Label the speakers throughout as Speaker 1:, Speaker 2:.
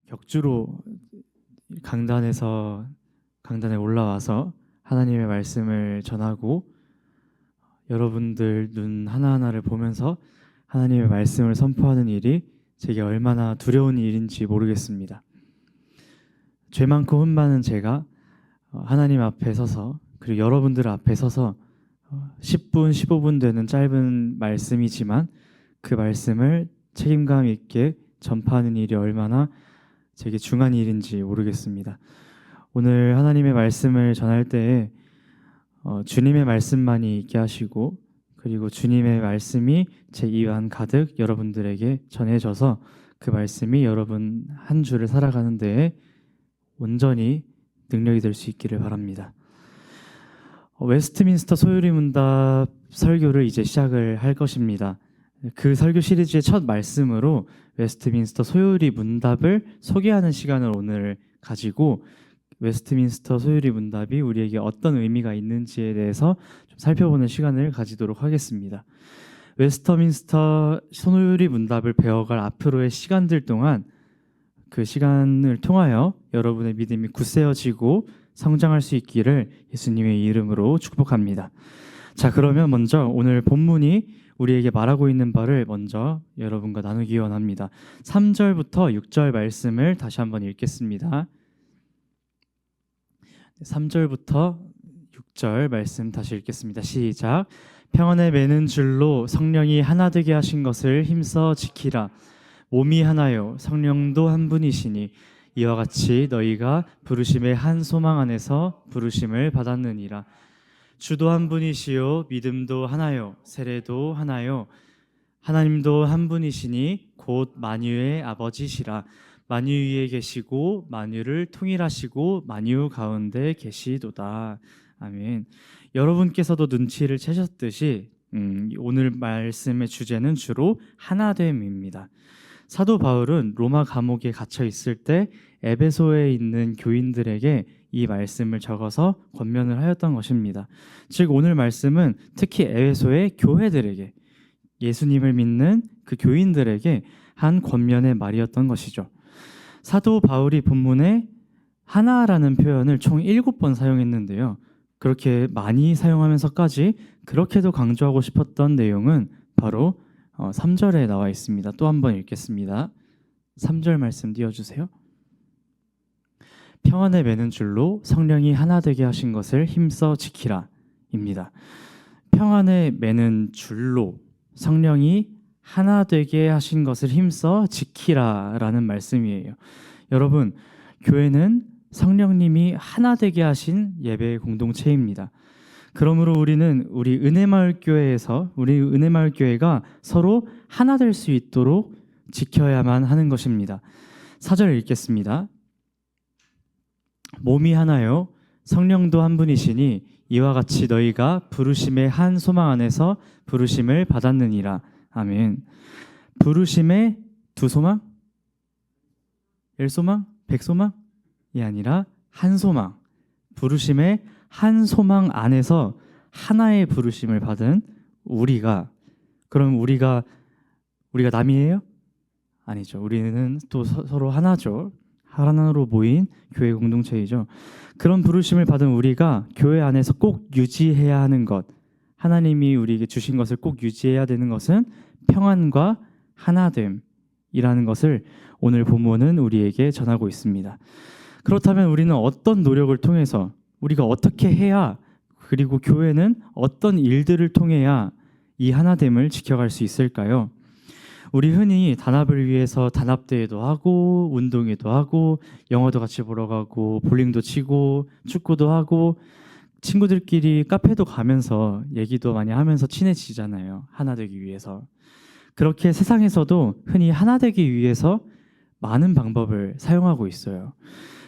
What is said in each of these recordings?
Speaker 1: 격주로 강단에 올라와서 하나님의 말씀을 전하고 여러분들 눈 하나하나를 보면서 하나님의 말씀을 선포하는 일이 제게 얼마나 두려운 일인지 모르겠습니다. 죄 많고 흠 많은 제가 하나님 앞에 서서 그리고 여러분들 앞에 서서 10분, 15분 되는 짧은 말씀이지만 그 말씀을 책임감 있게 전파하는 일이 얼마나 제게 중한 일인지 모르겠습니다. 오늘 하나님의 말씀을 전할 때에 주님의 말씀만이 있게 하시고 그리고 주님의 말씀이 제 입안 가득 여러분들에게 전해져서 그 말씀이 여러분 한 주를 살아가는 데에 온전히 능력이 될 수 있기를 바랍니다. 웨스트민스터 소유리 문답 설교를 이제 시작을 할 것입니다. 그 설교 시리즈의 첫 말씀으로 웨스트민스터 소유리 문답을 소개하는 시간을 오늘 가지고 웨스트민스터 소유리 문답이 우리에게 어떤 의미가 있는지에 대해서 좀 살펴보는 시간을 가지도록 하겠습니다. 웨스트민스터 소유리 문답을 배워갈 앞으로의 시간들 동안 그 시간을 통하여 여러분의 믿음이 굳세어지고 성장할 수 있기를 예수님의 이름으로 축복합니다. 자, 그러면 먼저 오늘 본문이 우리에게 말하고 있는 바를 먼저 여러분과 나누기 원합니다. 3절부터 6절 말씀을 다시 한번 읽겠습니다. 3절부터 6절 말씀 다시 읽겠습니다. 시작. 평안에 매는 줄로 성령이 하나 되게 하신 것을 힘써 지키라. 몸이 하나요 성령도 한 분이시니 이와 같이 너희가 부르심의 한 소망 안에서 부르심을 받았느니라. 주도 한 분이시요 믿음도 하나요 세례도 하나요 하나님도 한 분이시니 곧 만유의 아버지시라. 만유 위에 계시고 만유를 통일하시고 만유 가운데 계시도다. 아멘. 여러분께서도 눈치를 채셨듯이 오늘 말씀의 주제는 주로 하나됨입니다. 사도 바울은 로마 감옥에 갇혀 있을 때 에베소에 있는 교인들에게 이 말씀을 적어서 권면을 하였던 것입니다. 즉 오늘 말씀은 특히 에베소의 교회들에게 예수님을 믿는 그 교인들에게 한 권면의 말이었던 것이죠. 사도 바울이 본문에 하나라는 표현을 총 7번 사용했는데요. 그렇게 많이 사용하면서까지 그렇게도 강조하고 싶었던 내용은 바로 3절에 나와 있습니다. 또 한 번 읽겠습니다. 3절 말씀 띄워주세요. 평안에 매는 줄로 성령이 하나 되게 하신 것을 힘써 지키라 입니다. 평안에 매는 줄로 성령이 하나 되게 하신 것을 힘써 지키라 라는 말씀이에요. 여러분, 교회는 성령님이 하나 되게 하신 예배 공동체입니다. 그러므로 우리는 우리 은혜마을 교회가 서로 하나 될 수 있도록 지켜야만 하는 것입니다. 4절 읽겠습니다. 몸이 하나요 성령도 한 분이시니 이와 같이 너희가 부르심의 한 소망 안에서 부르심을 받았느니라. 아멘. 부르심의 두 소망? 1소망? 100소망이 아니라 한 소망. 부르심의 한 소망 안에서 하나의 부르심을 받은 우리가, 그럼 우리가 남이에요? 아니죠. 우리는 또 서로 하나죠. 하나로 모인 교회 공동체이죠. 그런 부르심을 받은 우리가 교회 안에서 꼭 유지해야 하는 것, 하나님이 우리에게 주신 것을 꼭 유지해야 되는 것은 평안과 하나됨이라는 것을 오늘 본문은 우리에게 전하고 있습니다. 그렇다면 우리는 어떤 노력을 통해서, 우리가 어떻게 해야, 그리고 교회는 어떤 일들을 통해야 이 하나됨을 지켜갈 수 있을까요? 우리 흔히 단합을 위해서 단합대회도 하고 운동회도 하고 영화도 같이 보러 가고 볼링도 치고 축구도 하고 친구들끼리 카페도 가면서 얘기도 많이 하면서 친해지잖아요. 하나 되기 위해서. 그렇게 세상에서도 흔히 하나 되기 위해서 많은 방법을 사용하고 있어요.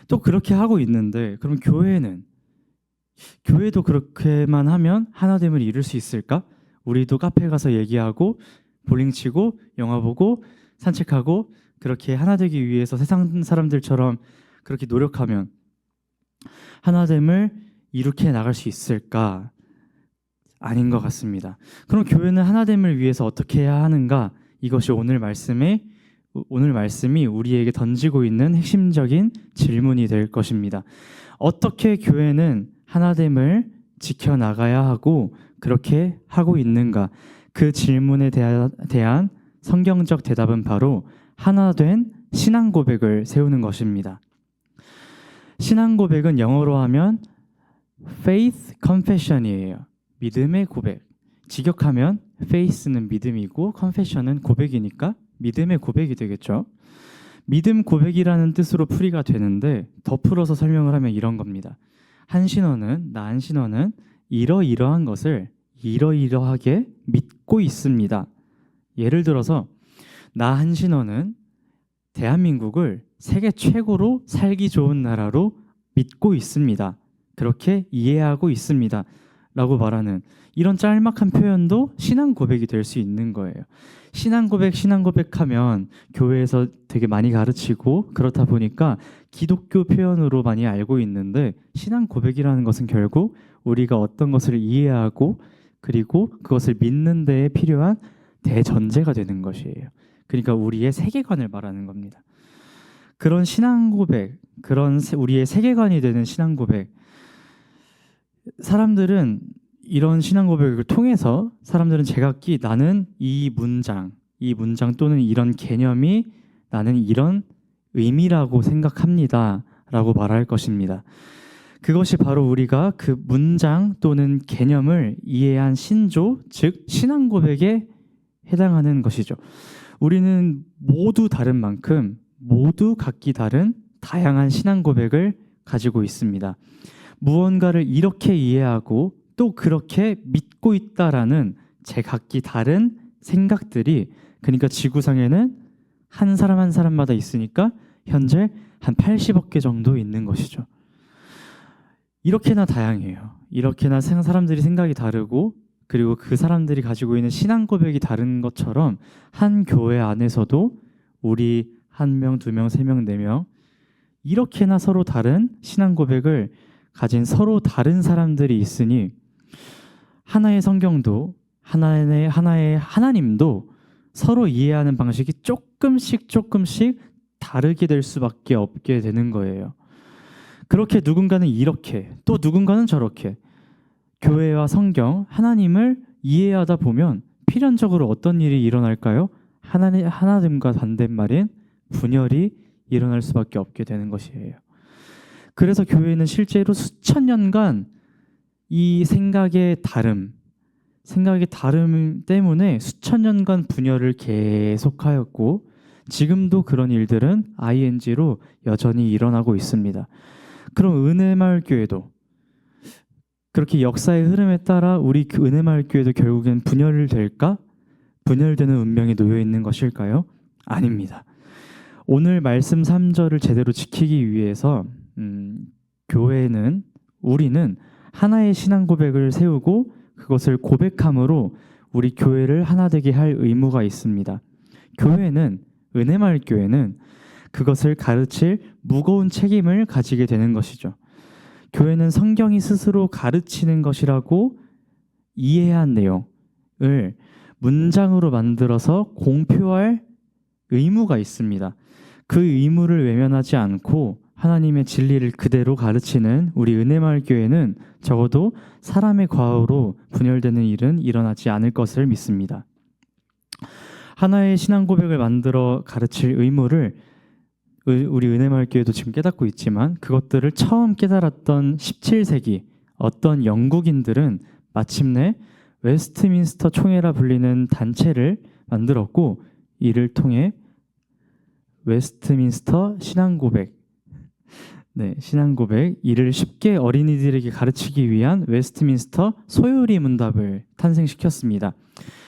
Speaker 1: 또 그렇게 하고 있는데 그럼 교회도 그렇게만 하면 하나됨을 이룰 수 있을까? 우리도 카페 가서 얘기하고 볼링 치고 영화 보고 산책하고 그렇게 하나 되기 위해서 세상 사람들처럼 그렇게 노력하면 하나됨을 이룩해 나갈 수 있을까? 아닌 것 같습니다. 그럼 교회는 하나됨을 위해서 어떻게 해야 하는가? 이것이 오늘 말씀의 오늘 말씀이 우리에게 던지고 있는 핵심적인 질문이 될 것입니다. 어떻게 교회는 하나됨을 지켜나가야 하고 그렇게 하고 있는가? 그 질문에 대한 성경적 대답은 바로 하나된 신앙 고백을 세우는 것입니다. 신앙 고백은 영어로 하면 faith confession이에요. 믿음의 고백. 직역하면 faith는 믿음이고 confession은 고백이니까 믿음의 고백이 되겠죠. 믿음 고백이라는 뜻으로 풀이가 되는데 더 풀어서 설명을 하면 이런 겁니다. 나 한신호는 이러이러한 것을 이러이러하게 믿고 있습니다. 예를 들어서 나 한신호는 대한민국을 세계 최고로 살기 좋은 나라로 믿고 있습니다. 그렇게 이해하고 있습니다. 라고 말하는 이런 짤막한 표현도 신앙 고백이 될 수 있는 거예요. 신앙 고백하면 교회에서 되게 많이 가르치고 그렇다 보니까 기독교 표현으로 많이 알고 있는데 신앙 고백이라는 것은 결국 우리가 어떤 것을 이해하고 그리고 그것을 믿는 데에 필요한 대전제가 되는 것이에요. 그러니까 우리의 세계관을 말하는 겁니다. 그런 신앙 고백, 그런 우리의 세계관이 되는 신앙 고백, 사람들은 이런 신앙 고백을 통해서 사람들은 제각기 나는 이 문장 또는 이런 개념이 나는 이런 의미라고 생각합니다 라고 말할 것입니다. 그것이 바로 우리가 그 문장 또는 개념을 이해한 신조, 즉 신앙 고백에 해당하는 것이죠. 우리는 모두 다른 만큼 모두 각기 다른 다양한 신앙 고백을 가지고 있습니다. 무언가를 이렇게 이해하고 또 그렇게 믿고 있다라는 제각기 다른 생각들이, 그러니까 지구상에는 한 사람 한 사람마다 있으니까 현재 한 80억 개 정도 있는 것이죠. 이렇게나 다양해요. 이렇게나 사람들이 생각이 다르고 그리고 그 사람들이 가지고 있는 신앙 고백이 다른 것처럼 한 교회 안에서도 우리 1명, 2명, 3명, 4명 이렇게나 서로 다른 신앙 고백을 가진 서로 다른 사람들이 있으니 하나의 성경도 하나의 하나님도 서로 이해하는 방식이 조금씩 다르게 될 수밖에 없게 되는 거예요. 그렇게 누군가는 이렇게 또 누군가는 저렇게 교회와 성경, 하나님을 이해하다 보면 필연적으로 어떤 일이 일어날까요? 하나됨과 반대말인 분열이 일어날 수밖에 없게 되는 것이에요. 그래서 교회는 실제로 수천 년간 이 생각의 다름 때문에 수천 년간 분열을 계속하였고 지금도 그런 일들은 ing로 여전히 일어나고 있습니다. 그럼 은혜마을 교회도 그렇게 역사의 흐름에 따라 우리 은혜마을 교회도 결국엔 분열될까? 분열되는 운명에 놓여 있는 것일까요? 아닙니다. 오늘 말씀 3절을 제대로 지키기 위해서 우리는 하나의 신앙 고백을 세우고 그것을 고백함으로 우리 교회를 하나 되게 할 의무가 있습니다. 은혜마을 교회는 그것을 가르칠 무거운 책임을 가지게 되는 것이죠. 교회는 성경이 스스로 가르치는 것이라고 이해한 내용을 문장으로 만들어서 공표할 의무가 있습니다. 그 의무를 외면하지 않고 하나님의 진리를 그대로 가르치는 우리 은혜마을 교회는 적어도 사람의 과오로 분열되는 일은 일어나지 않을 것을 믿습니다. 하나의 신앙 고백을 만들어 가르칠 의무를 우리 은혜마을 교회도 지금 깨닫고 있지만 그것들을 처음 깨달았던 17세기 어떤 영국인들은 마침내 웨스트민스터 총회라 불리는 단체를 만들었고 이를 통해 웨스트민스터 신앙고백 이를 쉽게 어린이들에게 가르치기 위한 웨스트민스터 소요리 문답을 탄생시켰습니다.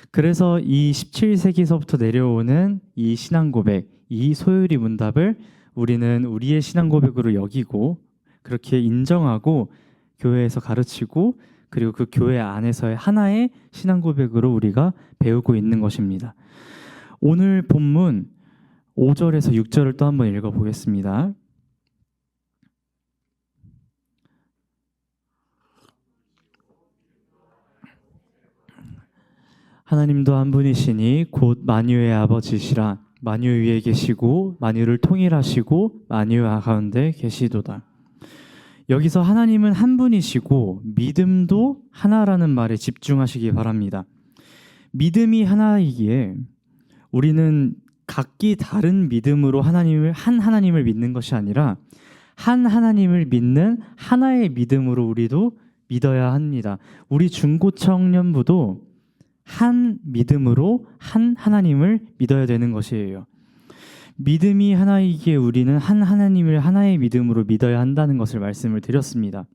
Speaker 1: 그래서 이 17세기서부터 내려오는 이 신앙고백, 이 소요리 문답을 우리는 우리의 신앙고백으로 여기고 그렇게 인정하고 교회에서 가르치고 그리고 그 교회 안에서의 하나의 신앙고백으로 우리가 배우고 있는 것입니다. 오늘 본문 5절에서 6절을 또 한번 읽어보겠습니다. 하나님도 한 분이시니 곧 만유의 아버지시라. 만유 위에 계시고 만유를 통일하시고 만유 가운데 계시도다. 여기서 하나님은 한 분이시고 믿음도 하나라는 말에 집중하시기 바랍니다. 믿음이 하나이기에 우리는 각기 다른 믿음으로 하나님을 믿는 것이 아니라 한 하나님을 믿는 하나의 믿음으로 우리도 믿어야 합니다. 우리 중고청년부도 한 믿음으로 한 하나님을 믿어야 되는 것이에요. 믿음이 하나이기에 우리는 한 하나님을 하나의 믿음으로 믿어야 한다는 것을 말씀을 드렸습니다.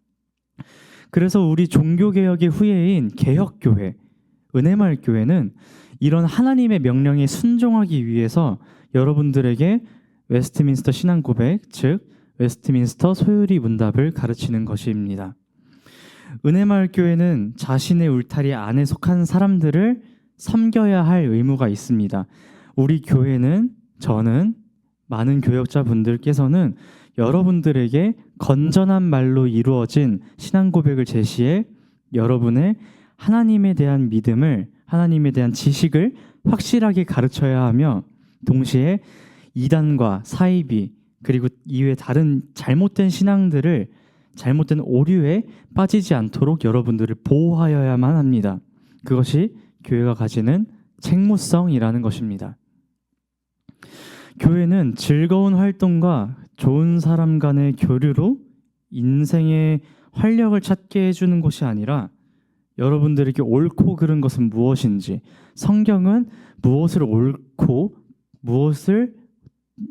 Speaker 1: 그래서 우리 종교개혁의 후예인 개혁교회, 은혜마을교회는 이런 하나님의 명령에 순종하기 위해서 여러분들에게 웨스트민스터 신앙고백, 즉 웨스트민스터 소유리 문답을 가르치는 것입니다. 은혜마을교회는 자신의 울타리 안에 속한 사람들을 섬겨야 할 의무가 있습니다. 우리 교회는, 저는, 많은 교역자분들께서는 여러분들에게 건전한 말로 이루어진 신앙고백을 제시해 여러분의 하나님에 대한 믿음을, 하나님에 대한 지식을 확실하게 가르쳐야 하며 동시에 이단과 사이비 그리고 이외 다른 잘못된 신앙들을, 잘못된 오류에 빠지지 않도록 여러분들을 보호하여야만 합니다. 그것이 교회가 가지는 책무성이라는 것입니다. 교회는 즐거운 활동과 좋은 사람 간의 교류로 인생의 활력을 찾게 해주는 것이 아니라 여러분들에게 옳고 그른 것은 무엇인지, 성경은 무엇을 옳고 무엇을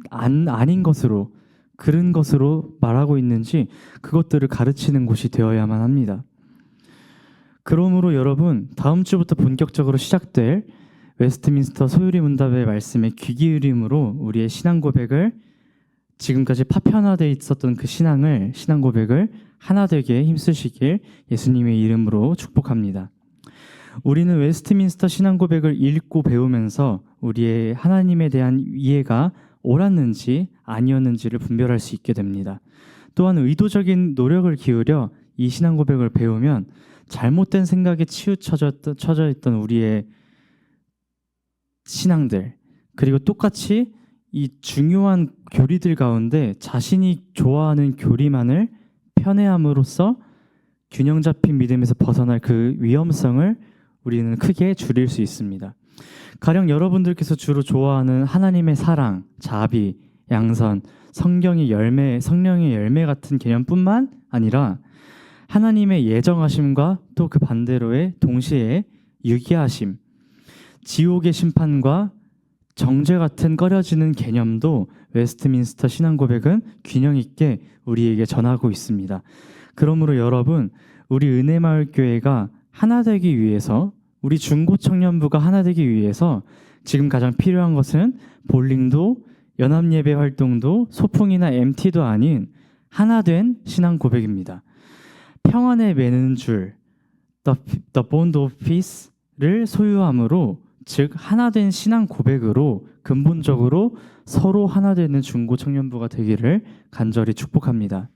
Speaker 1: 아닌 것으로, 그른 것으로 말하고 있는지 그것들을 가르치는 곳이 되어야만 합니다. 그러므로 여러분, 다음 주부터 본격적으로 시작될 웨스트민스터 소유리 문답의 말씀에 귀 기울임으로 우리의 신앙 고백을, 지금까지 파편화되어 있었던 그 신앙 고백을 하나 되게 힘쓰시길 예수님의 이름으로 축복합니다. 우리는 웨스트민스터 신앙 고백을 읽고 배우면서 우리의 하나님에 대한 이해가 옳았는지 아니었는지를 분별할 수 있게 됩니다. 또한 의도적인 노력을 기울여 이 신앙 고백을 배우면 잘못된 생각에 치우쳐져 있던 우리의 신앙들, 그리고 똑같이 이 중요한 교리들 가운데 자신이 좋아하는 교리만을 편애함으로써 균형 잡힌 믿음에서 벗어날 그 위험성을 우리는 크게 줄일 수 있습니다. 가령 여러분들께서 주로 좋아하는 하나님의 사랑, 자비, 양선, 성령의 열매 같은 개념뿐만 아니라 하나님의 예정하심과 또 그 반대로의 동시에 유기하심, 지옥의 심판과 정죄 같은 꺼려지는 개념도 웨스트민스터 신앙고백은 균형 있게 우리에게 전하고 있습니다. 그러므로 여러분, 우리 은혜마을교회가 하나 되기 위해서, 우리 중고청년부가 하나 되기 위해서 지금 가장 필요한 것은 볼링도, 연합예배 활동도, 소풍이나 MT도 아닌 하나된 신앙고백입니다. 평안에 매는 줄, the bond of peace를 소유함으로, 즉 하나된 신앙 고백으로 근본적으로 서로 하나 되는 중고청년부가 되기를 간절히 축복합니다.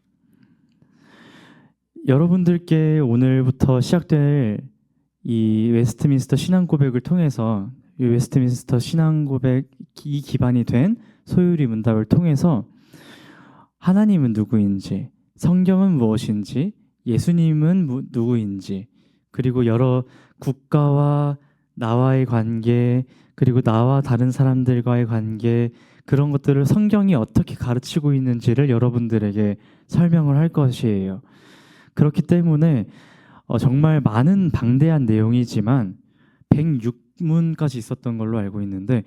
Speaker 1: 여러분들께 오늘부터 시작될 이 웨스트민스터 신앙 고백을 통해서, 이 웨스트민스터 신앙 고백이 기반이 된 소유리 문답을 통해서 하나님은 누구인지, 성경은 무엇인지, 예수님은 누구인지, 그리고 여러 국가와 나와의 관계, 그리고 나와 다른 사람들과의 관계, 그런 것들을 성경이 어떻게 가르치고 있는지를 여러분들에게 설명을 할 것이에요. 그렇기 때문에 정말 많은 방대한 내용이지만 106문까지 있었던 걸로 알고 있는데,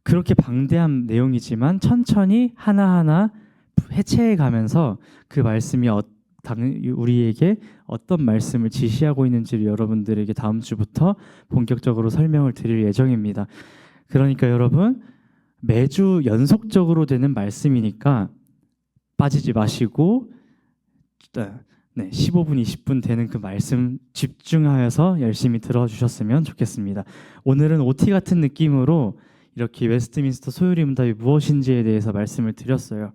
Speaker 1: 그렇게 방대한 내용이지만 천천히 하나하나 해체해 가면서 그 말씀이 우리에게 어떤 말씀을 지시하고 있는지를 여러분들에게 다음 주부터 본격적으로 설명을 드릴 예정입니다. 그러니까 여러분, 매주 연속적으로 되는 말씀이니까 빠지지 마시고 15분, 20분 되는 그 말씀 집중하여서 열심히 들어주셨으면 좋겠습니다. 오늘은 OT 같은 느낌으로 이렇게 웨스트민스터 소유리 문답이 무엇인지에 대해서 말씀을 드렸어요.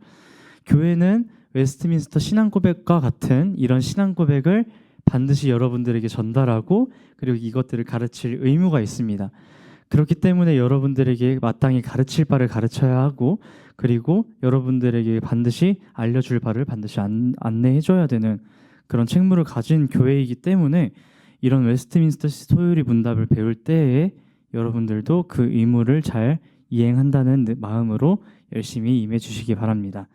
Speaker 1: 교회는 웨스트민스터 신앙고백과 같은 이런 신앙고백을 반드시 여러분들에게 전달하고, 그리고 이것들을 가르칠 의무가 있습니다. 그렇기 때문에 여러분들에게 마땅히 가르칠 바를 가르쳐야 하고, 그리고 여러분들에게 반드시 알려줄 바를 반드시 안내해줘야 되는 그런 책무를 가진 교회이기 때문에, 이런 웨스트민스터 소요리 문답을 배울 때에 여러분들도 그 의무를 잘 이행한다는 마음으로 열심히 임해 주시기 바랍니다.